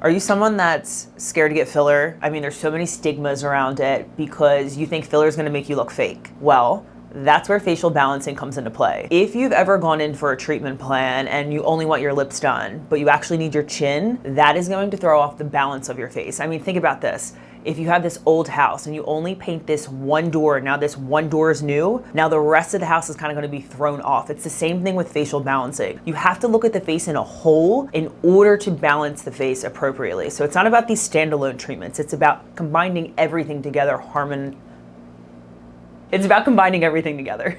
Are you someone that's scared to get filler? I mean, there's so many stigmas around it because you think filler is going to make you look fake. Well, that's where facial balancing comes into play. If you've ever gone in for a treatment plan and you only want your lips done, but you actually need your chin, that is going to throw off the balance of your face. I mean, think about this. If you have this old house and you only paint this one door, now this one door is new, now the rest of the house is kind of going to be thrown off. It's the same thing with facial balancing. You have to look at the face in a whole in order to balance the face appropriately. So it's not about these standalone treatments. It's about combining everything together, It's about combining everything together.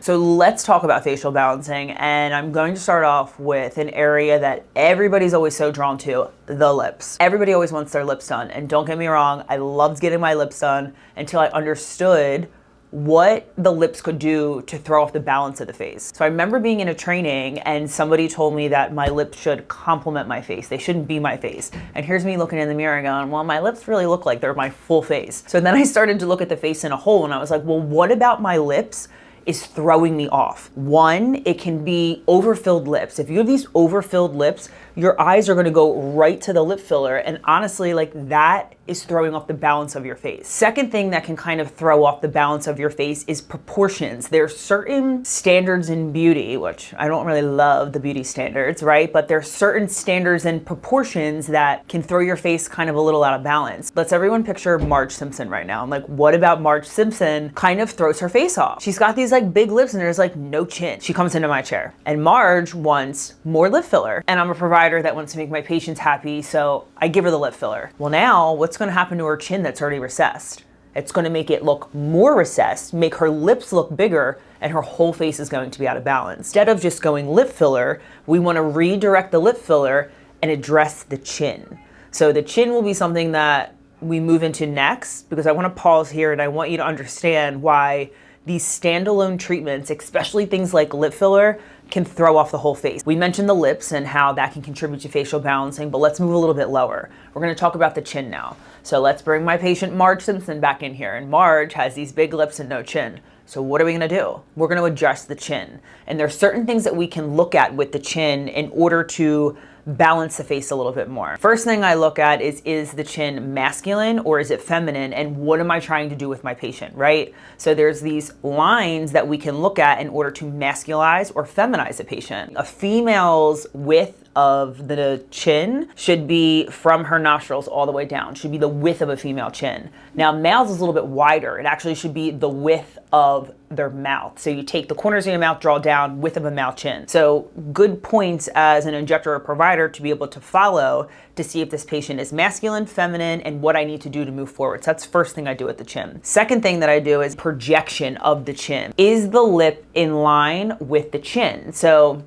So let's talk about facial balancing, and I'm going to start off with an area that everybody's always so drawn to, the lips. Everybody always wants their lips done, and don't get me wrong, I loved getting my lips done until I understood what the lips could do to throw off the balance of the face. So I remember being in a training and somebody told me that my lips should complement my face. They shouldn't be my face. And here's me looking in the mirror going, well, my lips really look like they're my full face. So then I started to look at the face in a whole and I was like, well, what about my lips is throwing me off? One, it can be overfilled lips. If you have these overfilled lips, your eyes are gonna go right to the lip filler, and honestly, like, that is throwing off the balance of your face. Second thing that can kind of throw off the balance of your face is proportions. There's certain standards in beauty, which I don't really love the beauty standards, right? But there's certain standards and proportions that can throw your face kind of a little out of balance. Let's everyone picture Marge Simpson right now. I'm like, what about Marge Simpson kind of throws her face off? She's got these like big lips and there's like no chin. She comes into my chair and Marge wants more lip filler, and I'm a provider that wants to make my patients happy, so I give her the lip filler. Well, now what's going to happen to her chin that's already recessed? It's going to make it look more recessed, make her lips look bigger, and her whole face is going to be out of balance. Instead of just going lip filler, we want to redirect the lip filler and address the chin. So the chin will be something that we move into next, because I want to pause here and I want you to understand why these standalone treatments, especially things like lip filler, can throw off the whole face. We mentioned the lips and how that can contribute to facial balancing, but let's move a little bit lower. We're gonna talk about the chin now. So let's bring my patient Marge Simpson back in here, and Marge has these big lips and no chin. So what are we gonna do? We're gonna adjust the chin. And there's certain things that we can look at with the chin in order to balance the face a little bit more. First thing I look at is the chin masculine or is it feminine, and what am I trying to do with my patient, right? So there's these lines that we can look at in order to masculize or feminize a patient. A female's width of the chin should be from her nostrils all the way down, should be the width of a female chin. Now males is a little bit wider. It actually should be the width of their mouth. So you take the corners of your mouth, draw down, width of a mouth chin. So good points as an injector or provider to be able to follow to see if this patient is masculine, feminine, and what I need to do to move forward. So that's first thing I do with the chin. Second thing that I do is projection of the chin. Is the lip in line with the chin? So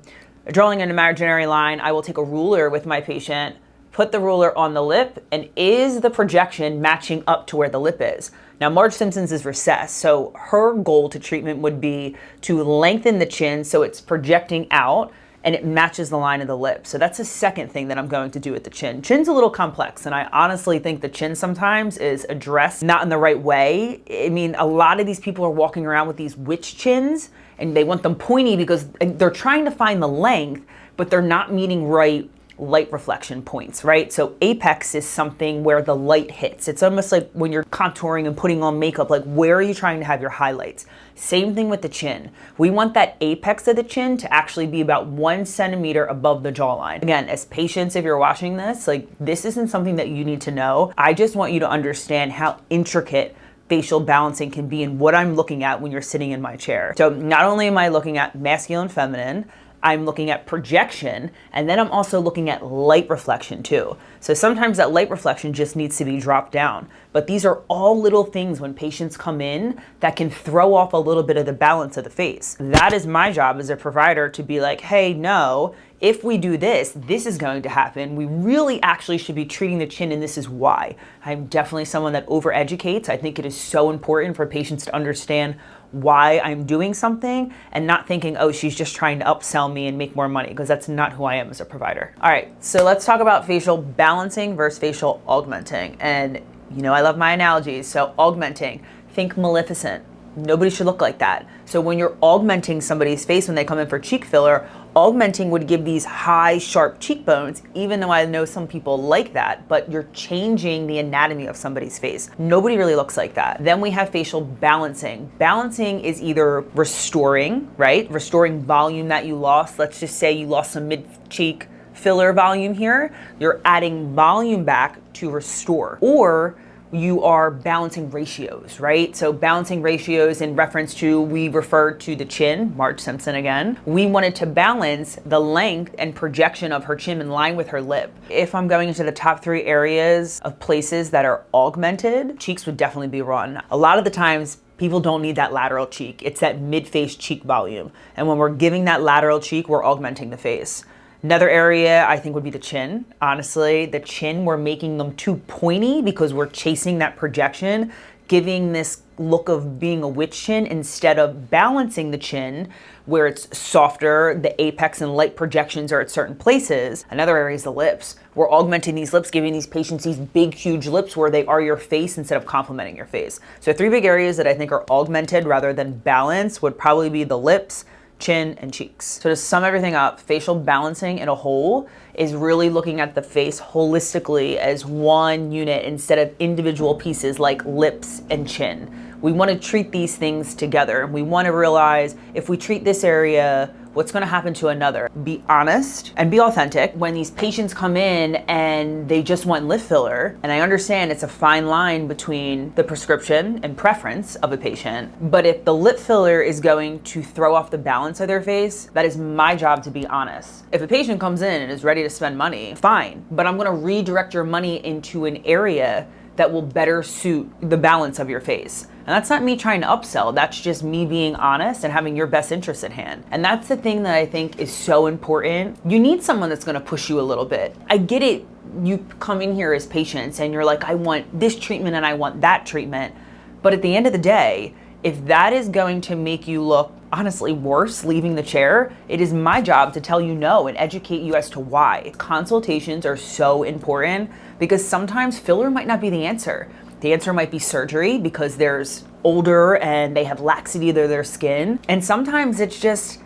drawing an imaginary line, I will take a ruler with my patient, put the ruler on the lip, and is the projection matching up to where the lip is? Now, Marge Simpson's is recessed, so her goal to treatment would be to lengthen the chin so it's projecting out and it matches the line of the lip. So that's the second thing that I'm going to do with the chin. Chin's a little complex, and I honestly think the chin sometimes is addressed not in the right way. I mean, a lot of these people are walking around with these witch chins, and they want them pointy because they're trying to find the length, but they're not meeting right light reflection points, right? So apex is something where the light hits. It's almost like when you're contouring and putting on makeup, like where are you trying to have your highlights? Same thing with the chin. We want that apex of the chin to actually be about 1 centimeter above the jawline. Again, as patients, if you're watching this, like this isn't something that you need to know. I just want you to understand how intricate facial balancing can be and what I'm looking at when you're sitting in my chair. So not only am I looking at masculine, feminine, I'm looking at projection, and then I'm also looking at light reflection too. So sometimes that light reflection just needs to be dropped down. But these are all little things when patients come in that can throw off a little bit of the balance of the face. That is my job as a provider to be like, hey, no, if we do this, this is going to happen. We really actually should be treating the chin, and this is why. I'm definitely someone that overeducates. I think it is so important for patients to understand why I'm doing something and not thinking, oh, she's just trying to upsell me and make more money, because that's not who I am as a provider. All right, so let's talk about facial balancing versus facial augmenting. And you know, I love my analogies. So augmenting, think Maleficent. Nobody should look like that. So when you're augmenting somebody's face when they come in for cheek filler, Augmenting would give these high, sharp cheekbones, even though I know some people like that, but you're changing the anatomy of somebody's face. Nobody really looks like that. Then we have facial balancing. Balancing is either restoring, right? Restoring volume that you lost. Let's just say you lost some mid-cheek filler volume here. You're adding volume back to restore. Or you are balancing ratios, right? So balancing ratios in reference to, we referred to the chin, Marge Simpson again. We wanted to balance the length and projection of her chin in line with her lip. If I'm going into the top 3 areas of places that are augmented, cheeks would definitely be one. A lot of the times, people don't need that lateral cheek. It's that mid-face cheek volume. And when we're giving that lateral cheek, we're augmenting the face. Another area I think would be the chin. Honestly, the chin, we're making them too pointy because we're chasing that projection, giving this look of being a witch chin instead of balancing the chin where it's softer, the apex and light projections are at certain places. Another area is the lips. We're augmenting these lips, giving these patients these big, huge lips where they are your face instead of complementing your face. So 3 big areas that I think are augmented rather than balanced would probably be the lips, chin, and cheeks. So to sum everything up, facial balancing in a whole is really looking at the face holistically as one unit instead of individual pieces like lips and chin. We want to treat these things together. We want to realize if we treat this area, what's going to happen to another. Be honest and be authentic. When these patients come in and they just want lip filler, and I understand it's a fine line between the prescription and preference of a patient, but if the lip filler is going to throw off the balance of their face, that is my job to be honest. If a patient comes in and is ready to spend money, fine, but I'm going to redirect your money into an area that will better suit the balance of your face. And that's not me trying to upsell, that's just me being honest and having your best interests at hand. And that's the thing that I think is so important. You need someone that's gonna push you a little bit. I get it, you come in here as patients and you're like, I want this treatment and I want that treatment. But at the end of the day, if that is going to make you look honestly worse leaving the chair, it is my job to tell you no and educate you as to why. Consultations are so important because sometimes filler might not be the answer. The answer might be surgery because there's older and they have laxity to their skin. And sometimes it's just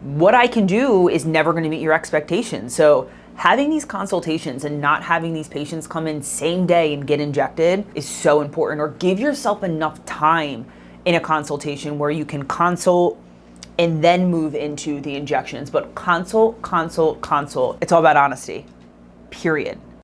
what I can do is never going to meet your expectations. So having these consultations and not having these patients come in same day and get injected is so important. Or give yourself enough time in a consultation where you can consult and then move into the injections. But consult. It's all about honesty, period.